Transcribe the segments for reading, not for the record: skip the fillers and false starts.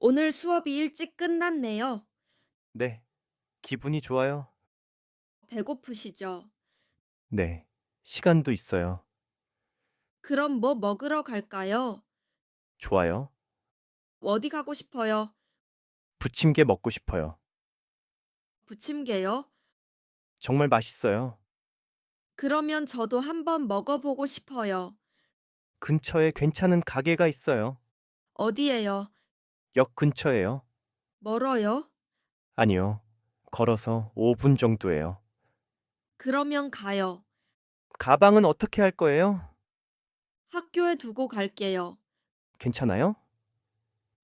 오늘 수업이 일찍 끝났네요. 네, 기분이 좋아요. 배고프시죠? 네, 시간도 있어요. 그럼 뭐 먹으러 갈까요? 좋아요. 어디 가고 싶어요? 부침개 먹고 싶어요. 부침개요? 정말 맛있어요. 그러면 저도 한번 먹어보고 싶어요. 근처에 괜찮은 가게가 있어요. 어디에요? 역 근처에요. 멀어요? 아니요, 걸어서 5분 정도예요. 그러면 가요. 가방은 어떻게 할 거예요? 학교에 두고 갈게요. 괜찮아요?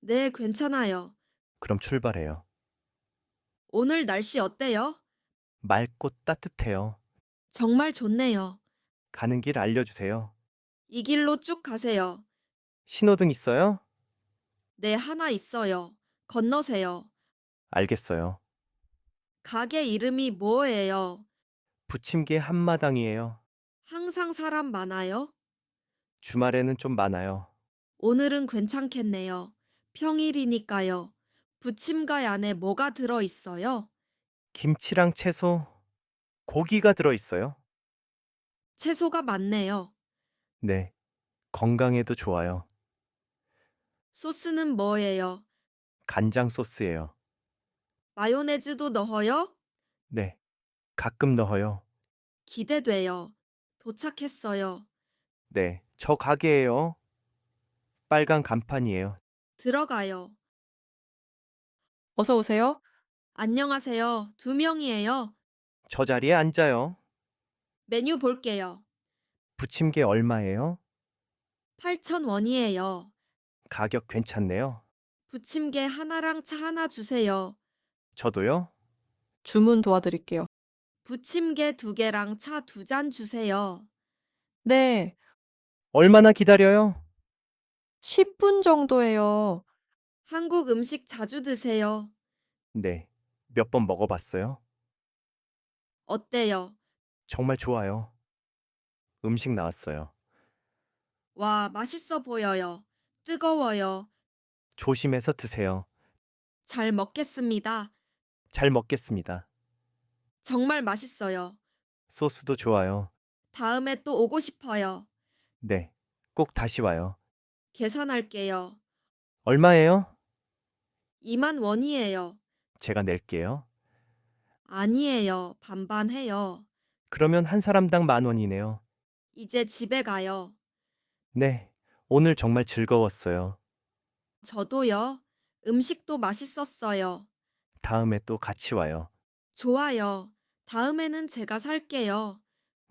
네, 괜찮아요. 그럼 출발해요. 오늘 날씨 어때요? 맑고 따뜻해요. 정말 좋네요. 가는 길 알려주세요. 이 길로 쭉 가세요. 신호등 있어요? 네, 하나 있어요. 건너세요. 알겠어요. 가게 이름이 뭐예요? 부침개 한마당이에요. 항상 사람 많아요? 주말에는 좀 많아요. 오늘은 괜찮겠네요. 평일이니까요. 부침가에 안에 뭐가 들어 있어요? 김치랑 채소, 고기가 들어있어요. 채소가 많네요. 네, 건강에도 좋아요. 소스는 뭐예요? 간장 소스예요. 마요네즈도 넣어요? 네, 가끔 넣어요. 기대돼요. 도착했어요. 네, 저 가게예요. 빨간 간판이에요. 들어가요. 어서 오세요. 안녕하세요. 두 명이에요. 저 자리에 앉아요. 메뉴 볼게요. 부침개 얼마예요? 8,000원이에요. 가격 괜찮네요. 부침개 하나랑 차 하나 주세요. 저도요? 주문 도와드릴게요. 부침개 두 개랑 차 두 잔 주세요. 네, 얼마나 기다려요? 10분 정도예요. 한국 음식 자주 드세요. 네, 몇 번 먹어봤어요. 어때요? 정말 좋아요. 음식 나왔어요. 와, 맛있어 보여요. 뜨거워요. 조심해서 드세요. 잘 먹겠습니다. 잘 먹겠습니다. 정말 맛있어요. 소스도 좋아요. 다음에 또 오고 싶어요. 네, 꼭 다시 와요. 계산할게요. 얼마예요? 2만 원이에요. 제가 낼게요. 아니에요. 반반해요. 그러면 한 사람당 10,000원이네요. 이제 집에 가요. 네, 오늘 정말 즐거웠어요. 저도요. 음식도 맛있었어요. 다음에 또 같이 와요. 좋아요. 다음에는 제가 살게요.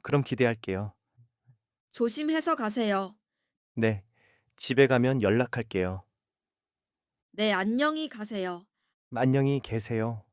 그럼 기대할게요. 조심해서 가세요. 네, 집에 가면 연락할게요. 네, 안녕히 가세요. 안녕히 계세요.